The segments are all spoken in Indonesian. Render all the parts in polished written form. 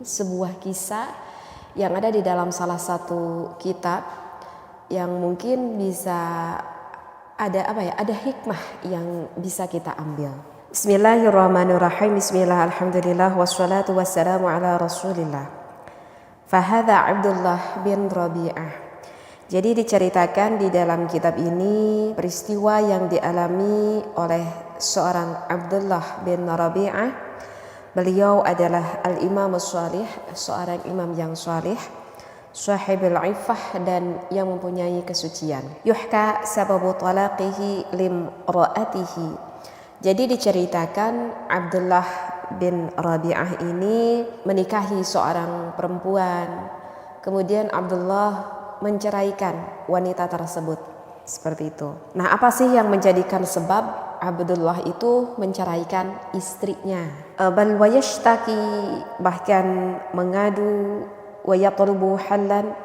sebuah kisah yang ada di dalam salah satu kitab yang mungkin bisa ada hikmah yang bisa kita ambil. Bismillahirrahmanirrahim. Bismillah, alhamdulillah, wassalatu wassalamu ala rasulillah. Fahadha Abdullah bin Rabi'ah. Jadi diceritakan di dalam kitab ini peristiwa yang dialami oleh seorang Abdullah bin Rabi'ah. Beliau adalah al-imam as-salih, seorang imam yang salih, sahibul iffah, dan yang mempunyai kesucian. Yuhka sababu talaqihi limra'atihi. Jadi diceritakan Abdullah bin Rabi'ah ini menikahi seorang perempuan. Kemudian Abdullah menceraikan wanita tersebut, seperti itu. Nah, apa sih yang menjadikan sebab Abdullah itu menceraikan istrinya? Bal wayashtaki, bahkan mengadu, wayatlubu halan,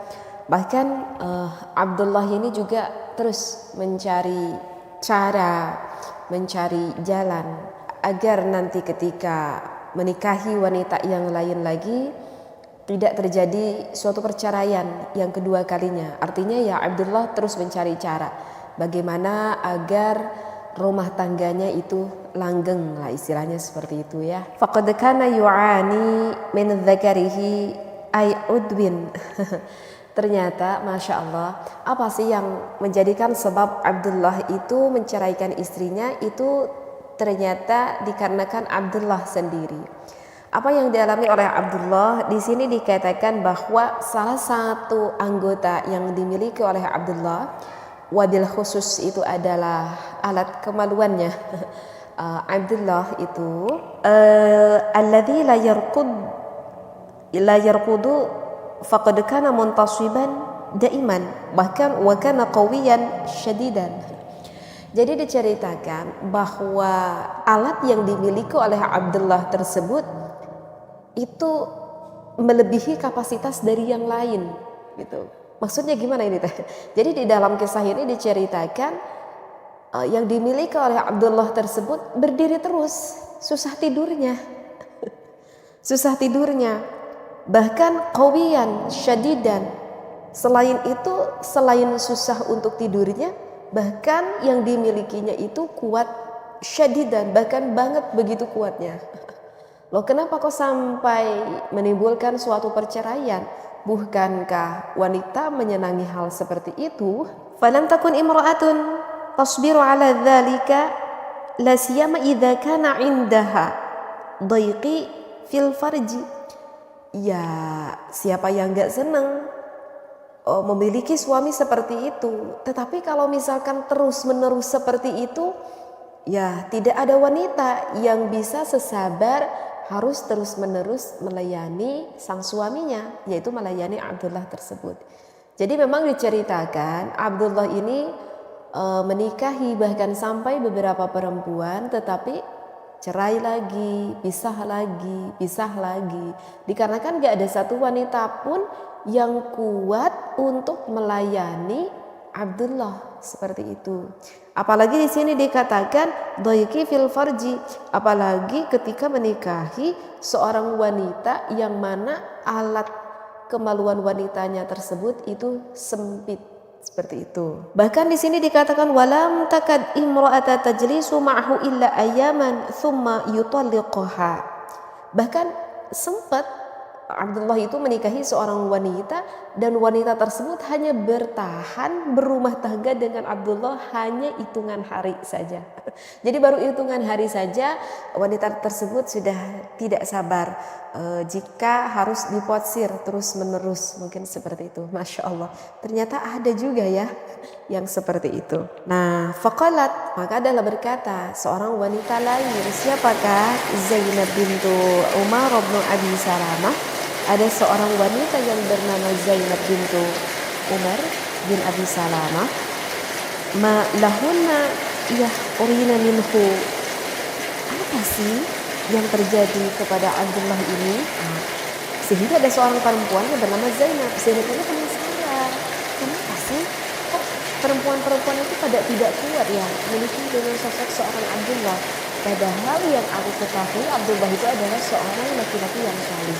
bahkan Abdullah ini juga terus mencari cara, mencari jalan agar nanti ketika menikahi wanita yang lain lagi tidak terjadi suatu perceraian yang kedua kalinya. Artinya ya Abdullah terus mencari cara bagaimana agar rumah tangganya itu langgeng lah, istilahnya seperti itu ya. Faqad kana yu'ani min dzakarihi ay udwin. Ternyata Masya Allah, apa sih yang menjadikan sebab Abdullah itu menceraikan istrinya itu ternyata dikarenakan Abdullah sendiri. Apa yang dialami oleh Abdullah di sini dikatakan bahwa salah satu anggota yang dimiliki oleh Abdullah, wabil khusus itu adalah alat kemaluannya. Abdullah itu alladzi la yarqudu faqad kana muntasiban daiman, bahkan wa kana qawiyan syadidan. Jadi diceritakan bahwa alat yang dimiliki oleh Abdullah tersebut itu melebihi kapasitas dari yang lain gitu. Maksudnya gimana ini teh? Jadi di dalam kisah ini diceritakan yang dimiliki oleh Abdullah tersebut berdiri terus, susah tidurnya. Susah tidurnya. Bahkan qawiyan syadidan. Selain itu, selain susah untuk tidurnya, bahkan yang dimilikinya itu kuat syadidan, bahkan banget begitu kuatnya. Loh, kenapa kok sampai menimbulkan suatu perceraian? Bukankah wanita menyenangi hal seperti itu? Falam takun imra'atun tasbiru ala dzalika la siyama idza kana 'indaha dhaiqi fil farji. Ya, siapa yang enggak senang memiliki suami seperti itu? Tetapi kalau misalkan terus-menerus seperti itu, ya tidak ada wanita yang bisa sesabar harus terus-menerus melayani sang suaminya, yaitu melayani Abdullah tersebut. Jadi memang diceritakan Abdullah ini menikahi bahkan sampai beberapa perempuan, tetapi cerai lagi, pisah lagi, pisah lagi. Dikarenakan gak ada satu wanita pun yang kuat untuk melayani Abdullah seperti itu. Apalagi di sini dikatakan dhaiqi fil farji, apalagi ketika menikahi seorang wanita yang mana alat kemaluan wanitanya tersebut itu sempit, seperti itu. Bahkan di sini dikatakan walam takad imra'ata tajlisu ma'hu illa ayaman thumma yutalliquha. Bahkan sempat Abdullah itu menikahi seorang wanita dan wanita tersebut hanya bertahan berumah tangga dengan Abdullah hanya hitungan hari saja. Jadi baru hitungan hari saja wanita tersebut sudah tidak sabar jika harus diporsir terus menerus, mungkin seperti itu. Masya Allah, ternyata ada juga ya yang seperti itu. Nah, faqalat, maka adalah berkata seorang wanita lain, siapakah? Zainab bintu Umar bin Abi Salamah. Ada seorang wanita yang bernama Zainab bintu Umar bin Abi Salamah. Ma lahunna yahurina minhu. Apa sih yang terjadi kepada Abdullah ini? Sehingga ada seorang perempuan yang bernama Zainab. Zainab ini penasaran, kenapa sih kok perempuan-perempuan itu pada tidak kuat ya memiliki dengan sosok seorang Abdullah? Padahal yang aku ketahui Abdullah itu adalah seorang laki-laki yang saleh,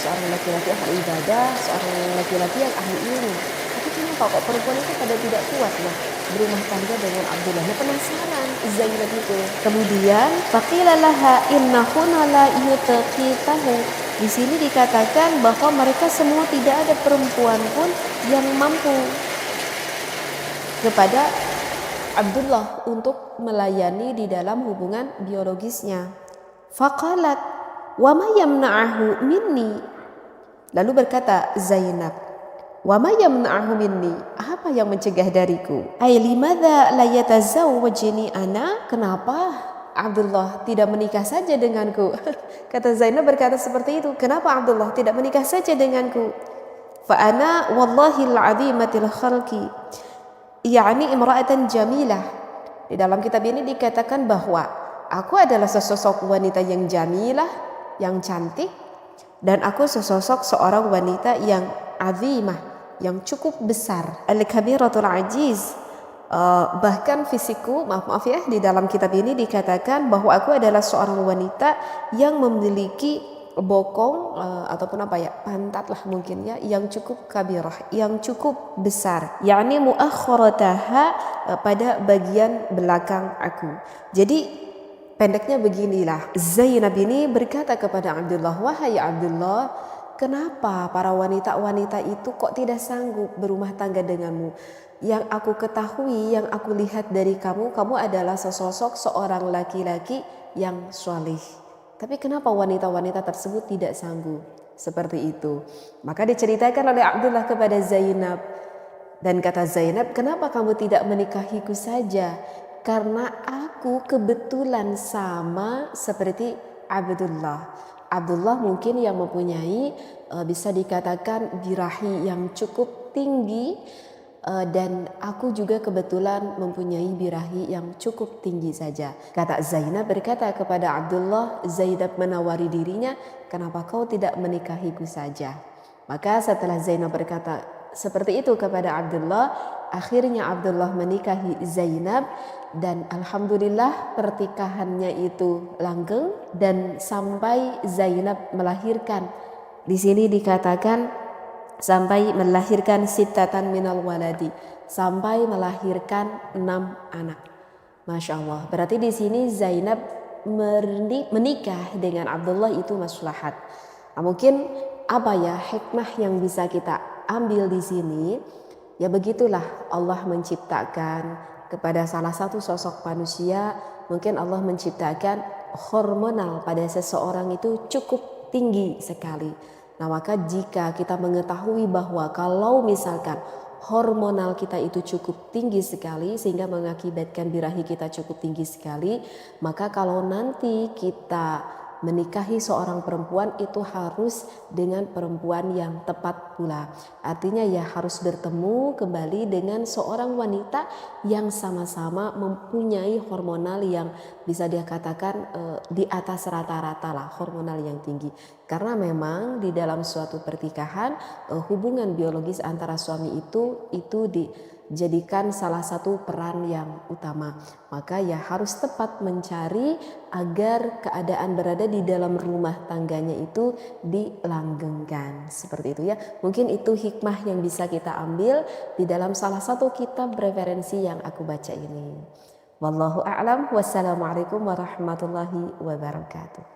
seorang laki-laki ahli ibadah, seorang laki-laki yang ahli ilmu. Tapi kenapa kok perempuan itu pada tidak kuat ya berumah tangga dengan Abdullah? Nah, penasaran Zainab itu. Kemudian faqila laha innahunna la yutaqitahu. Di sini dikatakan bahwa mereka semua tidak ada perempuan pun yang mampu kepada Abdullah untuk melayani di dalam hubungan biologisnya. Faqalat wa ma yamna'ahu minni. Lalu berkata Zainab, wa ma yamna'ahu minni, apa yang mencegah dariku? Ay limadza la yatazawwajni ana? Kenapa Abdullah tidak menikah saja denganku? Kata Zainab berkata seperti itu, kenapa Abdullah tidak menikah saja denganku? Fa ana wallahi al-'azimatil khalqi, yakni imra'atan jamilah. Di dalam kitab ini dikatakan bahwa aku adalah sesosok wanita yang jamilah, yang cantik, dan aku sesosok seorang wanita yang azimah, yang cukup besar, al-kabiratul ajiz. Bahkan fisikku, maaf ya, di dalam kitab ini dikatakan bahwa aku adalah seorang wanita yang memiliki bokong ataupun pantat lah mungkin ya, yang cukup kabirah, yang cukup besar, yakni muakhkharataha, pada bagian belakang aku. Jadi pendeknya beginilah, Zainab ini berkata kepada Abdullah, wahai Abdullah, kenapa para wanita-wanita itu kok tidak sanggup berumah tangga denganmu? Yang aku ketahui, yang aku lihat dari kamu adalah sesosok seorang laki-laki yang soleh. Tapi kenapa wanita-wanita tersebut tidak sanggup? Seperti itu. Maka diceritakan oleh Abdullah kepada Zainab. Dan kata Zainab, kenapa kamu tidak menikahiku saja? Karena aku kebetulan sama seperti Abdullah. Abdullah mungkin yang mempunyai bisa dikatakan birahi yang cukup tinggi, dan aku juga kebetulan mempunyai birahi yang cukup tinggi saja. Kata Zainab berkata kepada Abdullah, Zainab menawari dirinya, kenapa kau tidak menikahiku saja? Maka setelah Zainab berkata seperti itu kepada Abdullah, akhirnya Abdullah menikahi Zainab, dan alhamdulillah pertikahannya itu langgeng dan sampai Zainab melahirkan. Di sini dikatakan sampai melahirkan sittatan minal waladi, sampai melahirkan 6 anak. Masya Allah. Berarti di sini Zainab menikah dengan Abdullah itu maslahat. Nah, mungkin apa ya hikmah yang bisa kita ambil di sini? Ya begitulah Allah menciptakan kepada salah satu sosok manusia, mungkin Allah menciptakan hormonal pada seseorang itu cukup tinggi sekali. Nah, maka jika kita mengetahui bahwa kalau misalkan hormonal kita itu cukup tinggi sekali sehingga mengakibatkan birahi kita cukup tinggi sekali, maka kalau nanti kita menikahi seorang perempuan itu harus dengan perempuan yang tepat pula. Artinya ya harus bertemu kembali dengan seorang wanita yang sama-sama mempunyai hormonal yang bisa dia katakan di atas rata-rata lah, hormonal yang tinggi. Karena memang di dalam suatu pernikahan hubungan biologis antara suami itu dijadikan salah satu peran yang utama. Maka ya harus tepat mencari agar keadaan berada di dalam rumah tangganya itu dilanggengkan. Seperti itu ya. Mungkin itu hikmah yang bisa kita ambil di dalam salah satu kitab referensi yang aku baca ini. Wallahu a'lam. Wassalamualaikum warahmatullahi wabarakatuh.